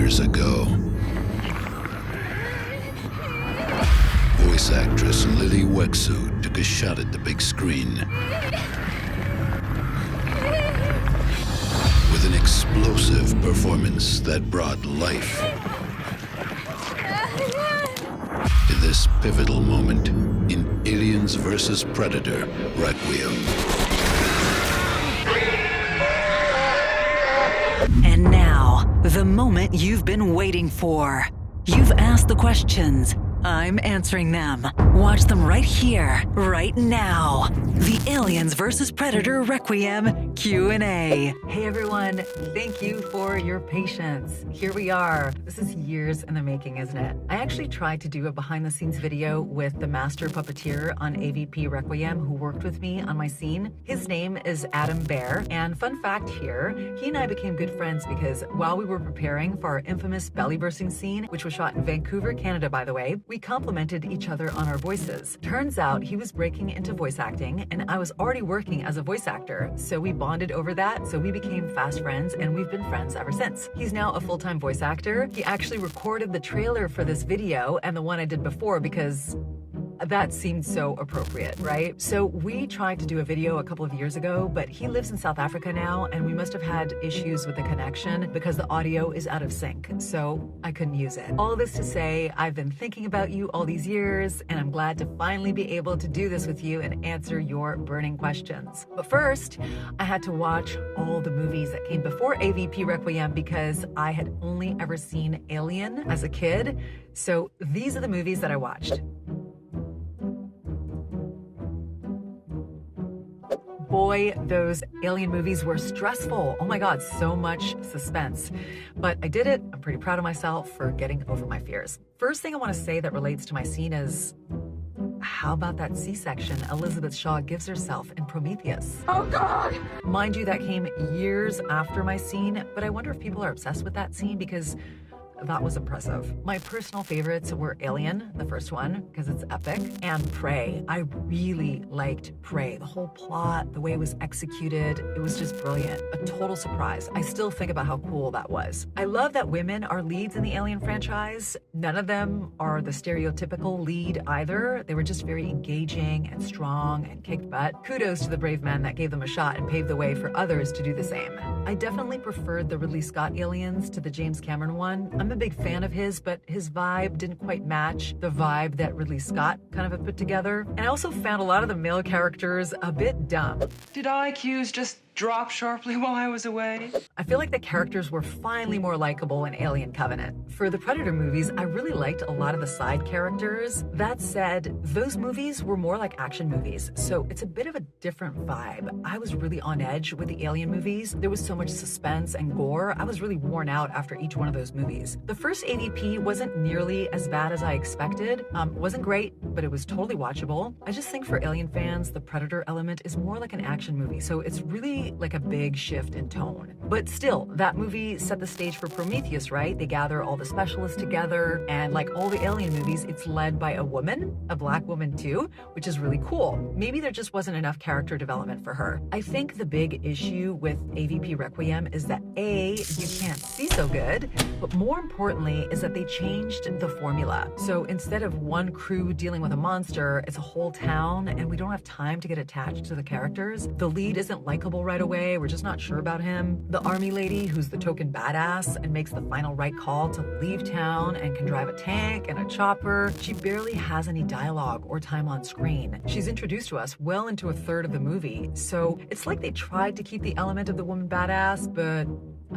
years ago. Voice actress Lili Wexu took a shot at the big screen with an explosive performance that brought life to this pivotal moment in Aliens vs. Predator: Requiem. And now, the moment you've been waiting for. You've asked the questions. I'm answering them. Watch them right here, right now. The Aliens vs. Predator Requiem Q&A. Hey everyone, thank you for your patience. Here we are. This is years in the making, isn't it? I actually tried to do a behind-the-scenes video with the master puppeteer on AVP Requiem who worked with me on my scene. His name is Adam Bear, and fun fact here, he and I became good friends because while we were preparing for our infamous belly bursting scene, which was shot in Vancouver, Canada, by the way, we complimented each other on our voices. Turns out he was breaking into voice acting and I was already working as a voice actor, so we bonded over that, so we became fast friends and we've been friends ever since. He's now a full-time voice actor. He actually recorded the trailer for this video and the one I did before because that seemed so appropriate, right? So we tried to do a video a couple of years ago, but he lives in South Africa now and we must have had issues with the connection because the audio is out of sync, so I couldn't use it. All this to say, I've been thinking about you all these years and I'm glad to finally be able to do this with you and answer your burning questions. But first, I had to watch all the movies that came before AVP Requiem because I had only ever seen Alien as a kid. So these are the movies that I watched. Boy, those Alien movies were stressful. Oh my God, so much suspense. But I did it. I'm pretty proud of myself for getting over my fears. First thing I want to say that relates to my scene is, how about that C-section Elizabeth Shaw gives herself in Prometheus? Oh God! Mind you, that came years after my scene, but I wonder if people are obsessed with that scene because that was impressive. My personal favorites were Alien, the first one, because it's epic, and Prey. I really liked Prey. The whole plot, the way it was executed, it was just brilliant. A total surprise. I still think about how cool that was. I love that women are leads in the Alien franchise. None of them are the stereotypical lead either. They were just very engaging and strong and kicked butt. Kudos to the brave men that gave them a shot and paved the way for others to do the same. I definitely preferred the Ridley Scott Aliens to the James Cameron one. I'm a big fan of his, but his vibe didn't quite match the vibe that Ridley Scott kind of had put together. And I also found a lot of the male characters a bit dumb. Did IQs just drop sharply while I was away? I feel like the characters were finally more likable in Alien Covenant. For the Predator movies, I really liked a lot of the side characters. That said, those movies were more like action movies, so it's a bit of a different vibe. I was really on edge with the Alien movies. There was so much suspense and gore. I was really worn out after each one of those movies. The first AVP wasn't nearly as bad as I expected. It wasn't great, but it was totally watchable. I just think for Alien fans, the Predator element is more like an action movie, so it's really like a big shift in tone. But still, that movie set the stage for Prometheus, right? They gather all the specialists together, and like all the Alien movies, it's led by a woman, a black woman too, which is really cool. Maybe there just wasn't enough character development for her. I think the big issue with AVP Requiem is that A, you can't see so good, but more importantly is that they changed the formula. So instead of one crew dealing with a monster, it's a whole town, and we don't have time to get attached to the characters. The lead isn't likable right away. We're just not sure about him. The army lady, who's the token badass and makes the final right call to leave town and can drive a tank and a chopper, she barely has any dialogue or time on screen. She's introduced to us well into a third of the movie, so it's like they tried to keep the element of the woman badass, but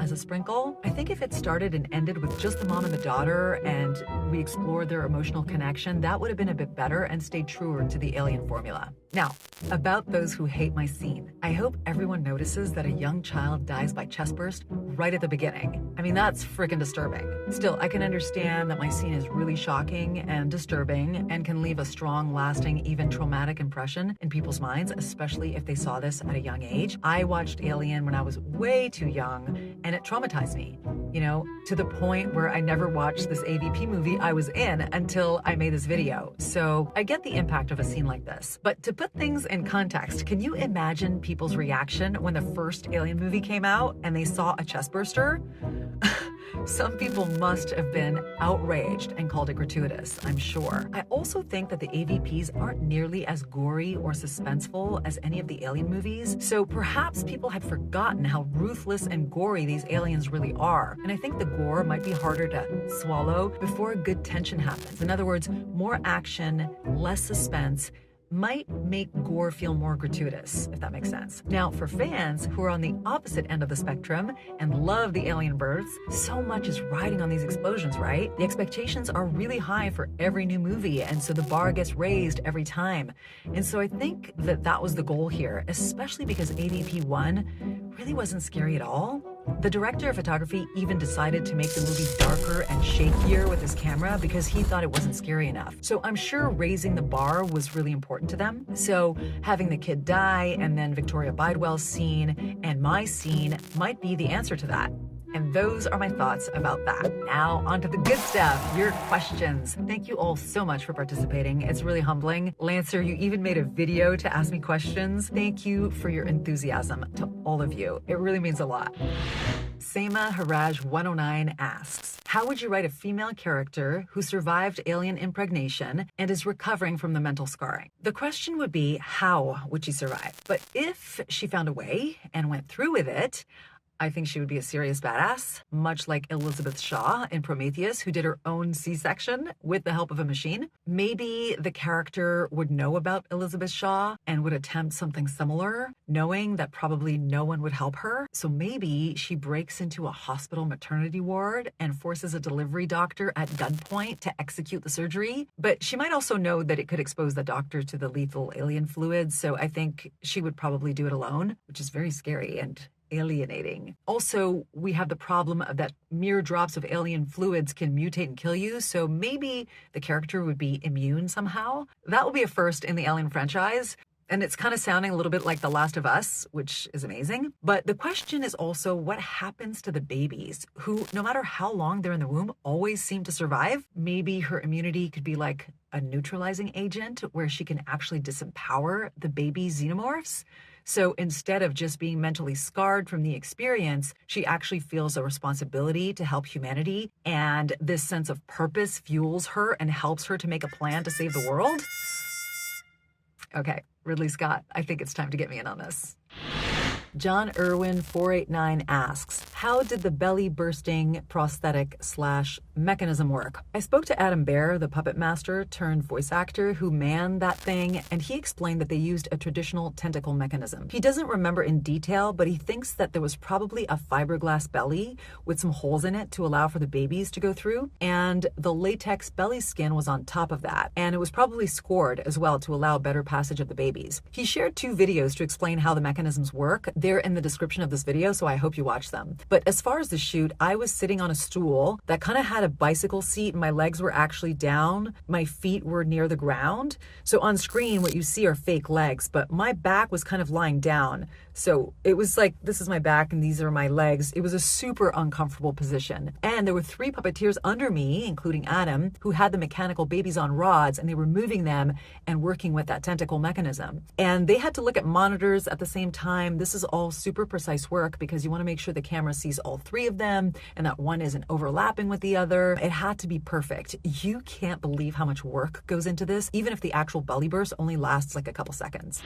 as a sprinkle. I think if it started and ended with just the mom and the daughter and we explored their emotional connection, that would have been a bit better and stayed truer to the Alien formula. Now, about those who hate my scene. I hope everyone notices that a young child dies by chestburst right at the beginning. I mean, that's freaking disturbing. Still, I can understand that my scene is really shocking and disturbing and can leave a strong, lasting, even traumatic impression in people's minds, especially if they saw this at a young age. I watched Alien when I was way too young, and it traumatized me, you know, to the point where I never watched this AVP movie I was in until I made this video. So I get the impact of a scene like this. But to put things in context, can you imagine people's reaction when the first Alien movie came out and they saw a chestburster? Some people must have been outraged and called it gratuitous, I'm sure. I also think that the AVPs aren't nearly as gory or suspenseful as any of the Alien movies, so perhaps people had forgotten how ruthless and gory these aliens really are. And I think the gore might be harder to swallow before good tension happens. In other words, more action, less suspense, might make gore feel more gratuitous, if that makes sense. Now, for fans who are on the opposite end of the spectrum and love the alien births, so much is riding on these explosions, right? The expectations are really high for every new movie, and so the bar gets raised every time. And so I think that that was the goal here, especially because AVP 1 really wasn't scary at all. The director of photography even decided to make the movie darker and shakier with his camera because he thought it wasn't scary enough. So I'm sure raising the bar was really important to them. So having the kid die and then Victoria Bidwell's scene and my scene might be the answer to that. And those are my thoughts about that. Now, on to the good stuff, your questions. Thank you all so much for participating. It's really humbling. Lancer, you even made a video to ask me questions. Thank you for your enthusiasm, to all of you. It really means a lot. Seema Haraj 109 asks, how would you write a female character who survived alien impregnation and is recovering from the mental scarring? The question would be, how would she survive? But if she found a way and went through with it, I think she would be a serious badass, much like Elizabeth Shaw in Prometheus, who did her own C-section with the help of a machine. Maybe the character would know about Elizabeth Shaw and would attempt something similar, knowing that probably no one would help her. So maybe she breaks into a hospital maternity ward and forces a delivery doctor at gunpoint to execute the surgery. But she might also know that it could expose the doctor to the lethal alien fluids. So I think she would probably do it alone, which is very scary and alienating. Also, we have the problem of that mere drops of alien fluids can mutate and kill you, so maybe the character would be immune somehow. That will be a first in the Alien franchise, and it's kind of sounding a little bit like The Last of Us, which is amazing. But the question is also what happens to the babies who, no matter how long they're in the womb, always seem to survive? Maybe her immunity could be like a neutralizing agent where she can actually disempower the baby xenomorphs. So instead of just being mentally scarred from the experience, she actually feels a responsibility to help humanity. And this sense of purpose fuels her and helps her to make a plan to save the world. Okay, Ridley Scott, I think it's time to get me in on this. John Irwin 489 asks, how did the belly bursting prosthetic / mechanism work? I spoke to Adam Bear, the puppet master turned voice actor who manned that thing, and he explained that they used a traditional tentacle mechanism. He doesn't remember in detail, but he thinks that there was probably a fiberglass belly with some holes in it to allow for the babies to go through, and the latex belly skin was on top of that, and it was probably scored as well to allow better passage of the babies. He shared 2 videos to explain how the mechanisms work. They're in the description of this video, so I hope you watch them. But as far as the shoot, I was sitting on a stool that kind of had a bicycle seat and my legs were actually down. My feet were near the ground. So on screen, what you see are fake legs, but my back was kind of lying down. So it was like, this is my back and these are my legs. It was a super uncomfortable position. And there were 3 puppeteers under me, including Adam, who had the mechanical babies on rods, and they were moving them and working with that tentacle mechanism. And they had to look at monitors at the same time. This is all super precise work because you want to make sure the camera sees all 3 of them and that one isn't overlapping with the other. It had to be perfect. You can't believe how much work goes into this, even if the actual belly burst only lasts like a couple seconds.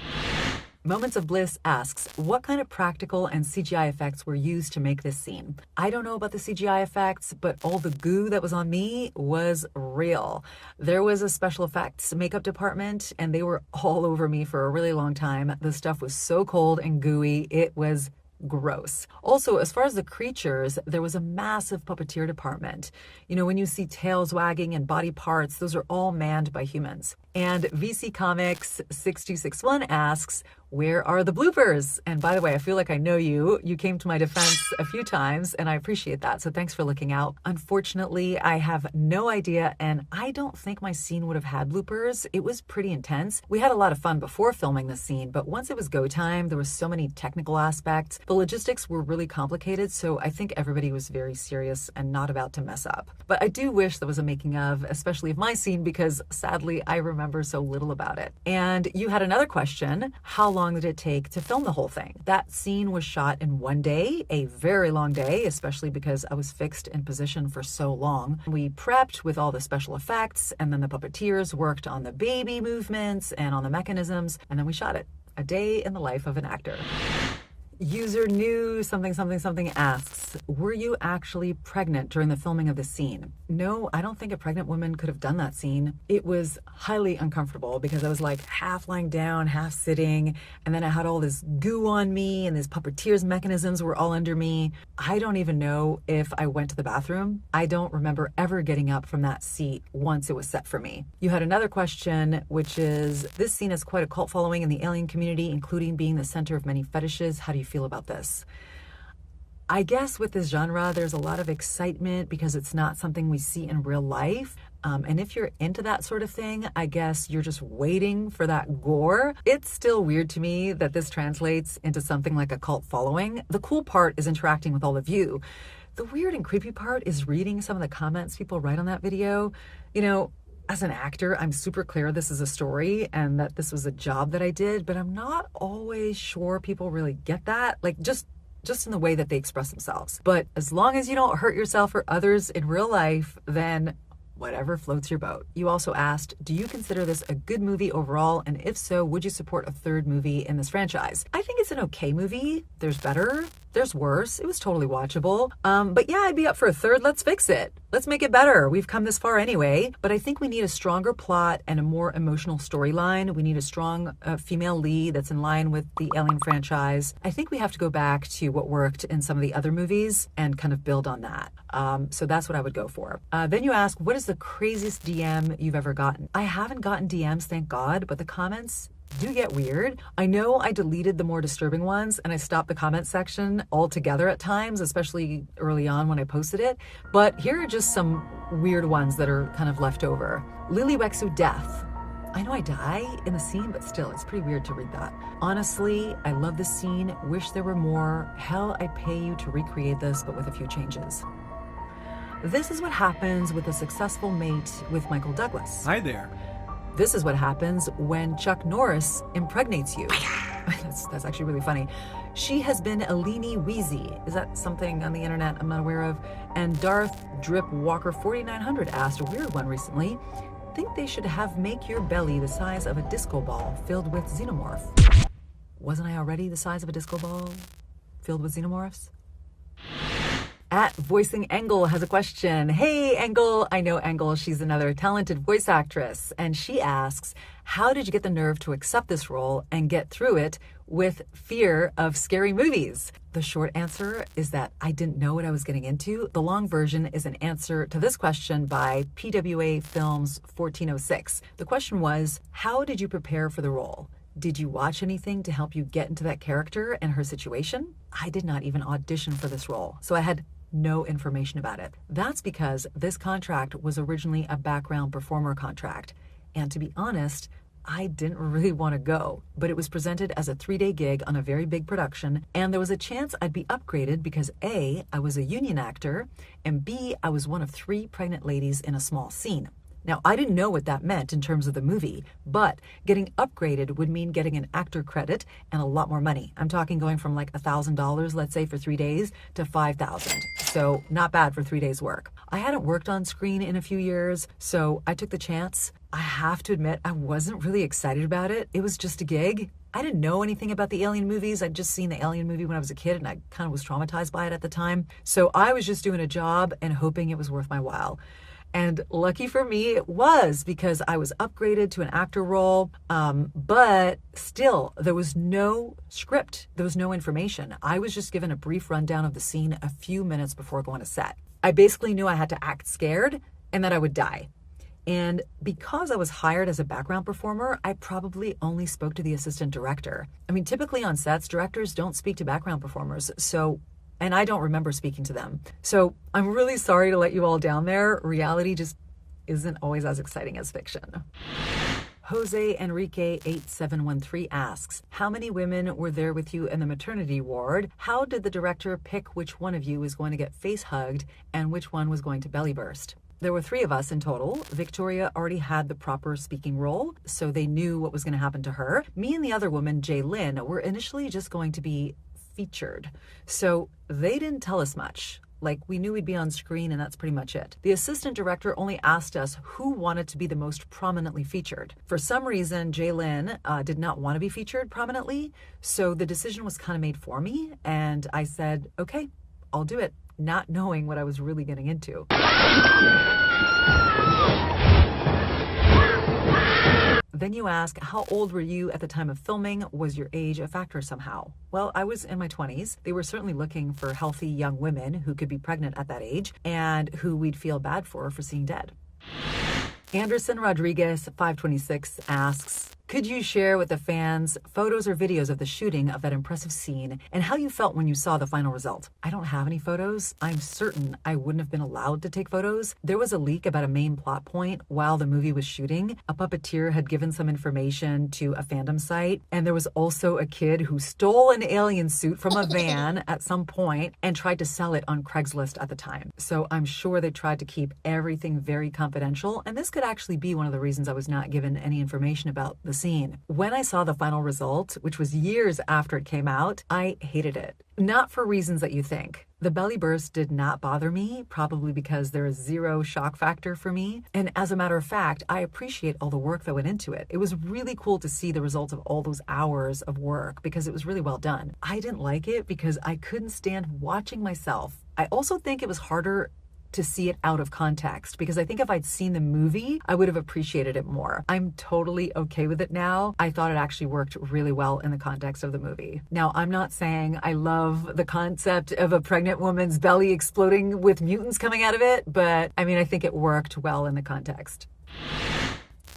Moments of Bliss asks, what kind of practical and CGI effects were used to make this scene? I don't know about the CGI effects, but all the goo that was on me was real. There was a special effects makeup department, and they were all over me for a really long time. The stuff was so cold and gooey, it was gross. Also, as far as the creatures, there was a massive puppeteer department. You know, when you see tails wagging and body parts, those are all manned by humans. And VC Comics 6261 asks, where are the bloopers? And by the way, I feel like I know you. You came to my defense a few times, and I appreciate that. So thanks for looking out. Unfortunately, I have no idea, and I don't think my scene would have had bloopers. It was pretty intense. We had a lot of fun before filming the scene, but once it was go time, there was so many technical aspects. The logistics were really complicated, so I think everybody was very serious and not about to mess up. But I do wish there was a making of, especially of my scene, because sadly, I remember so little about it. And you had another question. How long long did it take to film the whole thing? That scene was shot in one day, a very long day, especially because I was fixed in position for so long. We prepped with all the special effects, and then the puppeteers worked on the baby movements and on the mechanisms, and then we shot it. A day in the life of an actor. User new something something something asks, were you actually pregnant during the filming of the scene? No, I don't think a pregnant woman could have done that scene. It was highly uncomfortable because I was like half lying down, half sitting, and then I had all this goo on me and these puppeteers mechanisms were all under me. I don't even know if I went to the bathroom. I don't remember ever getting up from that seat once it was set for me. You had another question, which is, this scene has quite a cult following in the alien community, including being the center of many fetishes. How do you feel about this? I guess with this genre, there's a lot of excitement because it's not something we see in real life. And if you're into that sort of thing, I guess you're just waiting for that gore. It's still weird to me that this translates into something like a cult following. The cool part is interacting with all of you. The weird and creepy part is reading some of the comments people write on that video. You know, as an actor, I'm super clear this is a story and that this was a job that I did, but I'm not always sure people really get that. Like just in the way that they express themselves. But as long as you don't hurt yourself or others in real life, then whatever floats your boat. You also asked, do you consider this a good movie overall? And if so, would you support a third movie in this franchise? I think it's an okay movie. There's better. There's worse. It was totally watchable. But yeah, I'd be up for a third. Let's fix it. Let's make it better. We've come this far anyway. But I think we need a stronger plot and a more emotional storyline. We need a strong female lead that's in line with the Alien franchise. I think we have to go back to what worked in some of the other movies and kind of build on that. So that's what I would go for. Then you ask, what is the craziest DM you've ever gotten? I haven't gotten DMs, thank God, but the comments do get weird. I know I deleted the more disturbing ones and I stopped the comment section altogether at times, especially early on when I posted it. But here are just some weird ones that are kind of left over. Lili Wexu death. I know I die in the scene, but still, it's pretty weird to read that. Honestly, I love this scene. Wish there were more. Hell, I'd pay you to recreate this, but with a few changes. This is what happens with a successful mate with Michael Douglas. Hi there. This is what happens when Chuck Norris impregnates you. That's actually really funny. She has been a leany wheezy. Is that something on the internet I'm not aware of? And Darth Drip Walker 4900 asked a weird one recently. Think they should have make your belly the size of a disco ball filled with xenomorph. Wasn't I already the size of a disco ball filled with xenomorphs? At Voicing Angle has a question. Hey, Angle. I know Angle. She's another talented voice actress. And she asks, how did you get the nerve to accept this role and get through it with fear of scary movies? The short answer is that I didn't know what I was getting into. The long version is an answer to this question by PWA Films 1406. The question was, how did you prepare for the role? Did you watch anything to help you get into that character and her situation? I did not even audition for this role, so I had no information about it. That's because this contract was originally a background performer contract. And to be honest, I didn't really want to go, but it was presented as a 3-day gig on a very big production, and there was a chance I'd be upgraded because A, I was a union actor, and B, I was one of 3 pregnant ladies in a small scene. Now, I didn't know what that meant in terms of the movie, but getting upgraded would mean getting an actor credit and a lot more money. I'm talking going from like $1,000, let's say, for 3 days to $5,000. So not bad for 3 days work. I hadn't worked on screen in a few years, so I took the chance. I have to admit, I wasn't really excited about it. It was just a gig. I didn't know anything about the Alien movies. I'd just seen the Alien movie when I was a kid, and I kind of was traumatized by it at the time. So I was just doing a job and hoping it was worth my while. And lucky for me, it was, because I was upgraded to an actor role. But still, there was no script. There was no information. I was just given a brief rundown of the scene a few minutes before going to set. I basically knew I had to act scared and that I would die. And because I was hired as a background performer, I probably only spoke to the assistant director. I mean, typically on sets, directors don't speak to background performers. And I don't remember speaking to them. So I'm really sorry to let you all down there. Reality just isn't always as exciting as fiction. Jose Enrique 8713 asks, how many women were there with you in the maternity ward? How did the director pick which one of you was going to get face hugged and which one was going to belly burst? There were 3 of us in total. Victoria already had the proper speaking role, so they knew what was going to happen to her. Me and the other woman, Jaylyn, were initially just going to be featured. So they didn't tell us much. Like, we knew we'd be on screen and that's pretty much it. The assistant director only asked us who wanted to be the most prominently featured. For some reason, Jaylyn did not want to be featured prominently, so the decision was kind of made for me, and I said, okay, I'll do it, not knowing what I was really getting into. Then you ask, how old were you at the time of filming? Was your age a factor somehow? Well, I was in my 20s. They were certainly looking for healthy young women who could be pregnant at that age and who we'd feel bad for seeing dead. Anderson Rodriguez 526 asks, could you share with the fans photos or videos of the shooting of that impressive scene and how you felt when you saw the final result? I don't have any photos. I'm certain I wouldn't have been allowed to take photos. There was a leak about a main plot point while the movie was shooting. A puppeteer had given some information to a fandom site, and there was also a kid who stole an alien suit from a van at some point and tried to sell it on Craigslist at the time. So I'm sure they tried to keep everything very confidential, and this could actually be one of the reasons I was not given any information about the scene. When I saw the final result, which was years after it came out, I hated it. Not for reasons that you think. The belly burst did not bother me, probably because there is 0 shock factor for me. And as a matter of fact, I appreciate all the work that went into it. It was really cool to see the results of all those hours of work because it was really well done. I didn't like it because I couldn't stand watching myself. I also think it was harder to see it out of context, because I think if I'd seen the movie, I would have appreciated it more. I'm totally okay with it now. I thought it actually worked really well in the context of the movie. Now, I'm not saying I love the concept of a pregnant woman's belly exploding with mutants coming out of it, but I mean, I think it worked well in the context.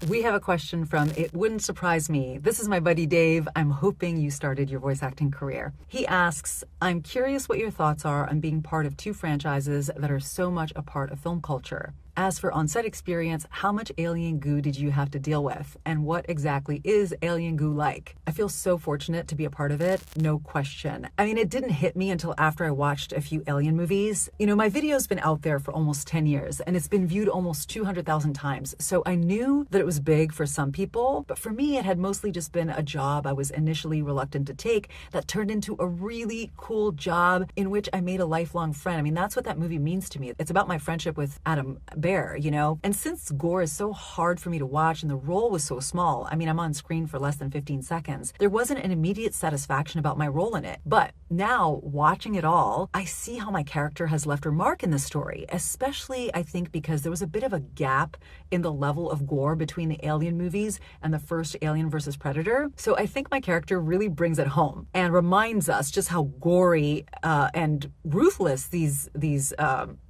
We have a question from It Wouldn't Surprise Me. This is my buddy Dave. I'm hoping you started your voice acting career. He asks, I'm curious what your thoughts are on being part of 2 franchises that are so much a part of film culture. As for on-set experience, how much alien goo did you have to deal with? And what exactly is alien goo like? I feel so fortunate to be a part of it, no question. I mean, it didn't hit me until after I watched a few alien movies. You know, my video's been out there for almost 10 years, and it's been viewed almost 200,000 times. So I knew that it was big for some people, but for me, it had mostly just been a job I was initially reluctant to take that turned into a really cool job in which I made a lifelong friend. I mean, that's what that movie means to me. It's about my friendship with Adam Bear, you know? And since gore is so hard for me to watch and the role was so small, I mean, I'm on screen for less than 15 seconds, there wasn't an immediate satisfaction about my role in it. But now, watching it all, I see how my character has left her mark in the story, especially, I think, because there was a bit of a gap in the level of gore between the Alien movies and the first Alien vs. Predator. So I think my character really brings it home and reminds us just how gory and ruthless these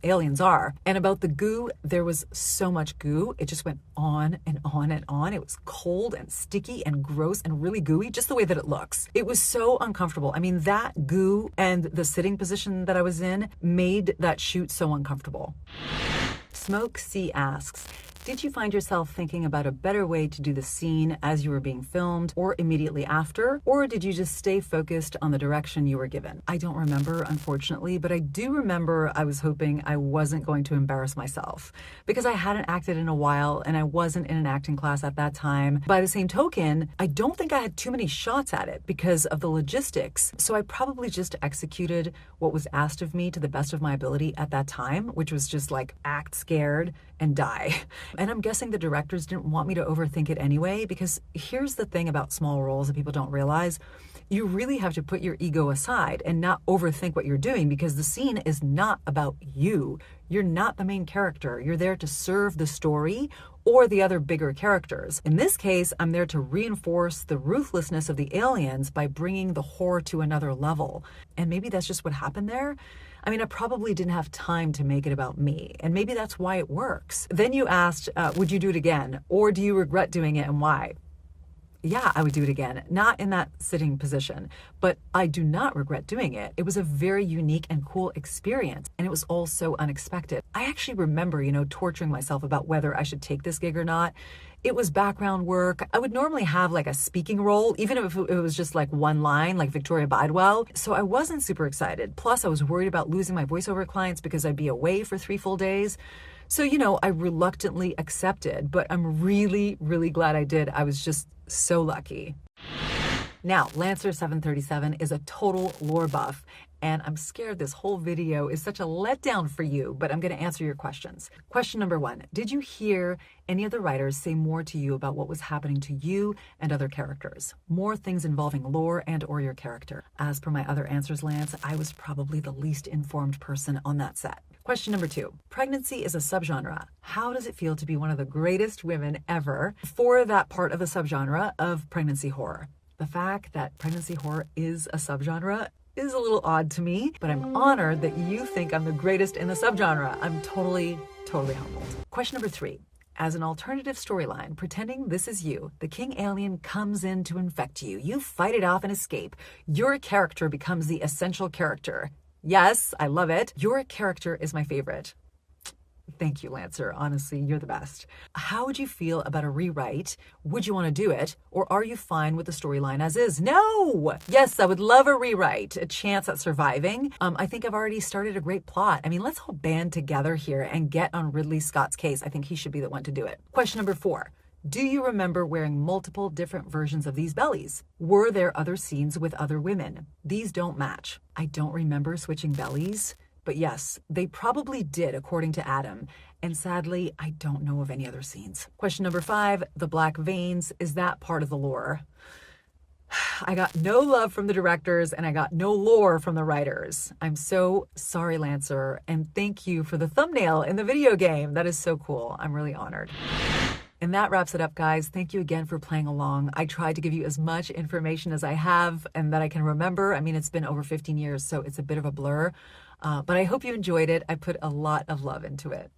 aliens are. And about the goo, there was so much goo. It just went on and on and on. It was cold and sticky and gross and really gooey, just the way that it looks. It was so uncomfortable. I mean, that goo and the sitting position that I was in made that shoot so uncomfortable. Smoke C asks, did you find yourself thinking about a better way to do the scene as you were being filmed or immediately after? Or did you just stay focused on the direction you were given? I don't remember, unfortunately, but I do remember I was hoping I wasn't going to embarrass myself because I hadn't acted in a while and I wasn't in an acting class at that time. By the same token, I don't think I had too many shots at it because of the logistics. So I probably just executed what was asked of me to the best of my ability at that time, which was just like act scared and die. And I'm guessing the directors didn't want me to overthink it anyway, because here's the thing about small roles that people don't realize. You really have to put your ego aside and not overthink what you're doing, because the scene is not about you. You're not the main character. You're there to serve the story or the other bigger characters. In this case, I'm there to reinforce the ruthlessness of the aliens by bringing the horror to another level. And maybe that's just what happened there. I mean, I probably didn't have time to make it about me, and maybe that's why it works. Then you asked, would you do it again, or do you regret doing it and why? Yeah, I would do it again. Not in that sitting position, but I do not regret doing it. It was a very unique and cool experience, and it was all so unexpected. I actually remember, torturing myself about whether I should take this gig or not. It was background work. I would normally have like a speaking role, even if it was just like one line, like Victoria Bidwell. So I wasn't super excited. Plus, I was worried about losing my voiceover clients because I'd be away for 3 full days. So, I reluctantly accepted, but I'm really, really glad I did. I was just so lucky. Now, Lancer 737 is a total lore buff, and I'm scared this whole video is such a letdown for you, but I'm going to answer your questions. Question number 1, did you hear any of the writers say more to you about what was happening to you and other characters? More things involving lore and or your character. As per my other answers, Lance, I was probably the least informed person on that set. Question number 2, pregnancy is a subgenre. How does it feel to be one of the greatest women ever for that part of the subgenre of pregnancy horror? The fact that pregnancy horror is a subgenre is a little odd to me, but I'm honored that you think I'm the greatest in the subgenre. I'm totally humbled. Question number 3. As an alternative storyline, pretending this is you, the king alien comes in to infect you. You fight it off and escape. Your character becomes the essential character. Yes, I love it. Your character is my favorite. Thank you, Lancer. Honestly, you're the best. How would you feel about a rewrite? Would you want to do it? Or are you fine with the storyline as is? No! Yes, I would love a rewrite, a chance at surviving. I think I've already started a great plot. Let's all band together here and get on Ridley Scott's case. I think he should be the one to do it. Question number 4. Do you remember wearing multiple different versions of these bellies? Were there other scenes with other women? These don't match. I don't remember switching bellies. But yes, they probably did, according to Adam. And sadly, I don't know of any other scenes. Question number 5, the black veins, is that part of the lore? I got no love from the directors and I got no lore from the writers. I'm so sorry, Lancer, and thank you for the thumbnail in the video game. That is so cool. I'm really honored. And that wraps it up, guys. Thank you again for playing along. I tried to give you as much information as I have and that I can remember. It's been over 15 years, so it's a bit of a blur. But I hope you enjoyed it. I put a lot of love into it.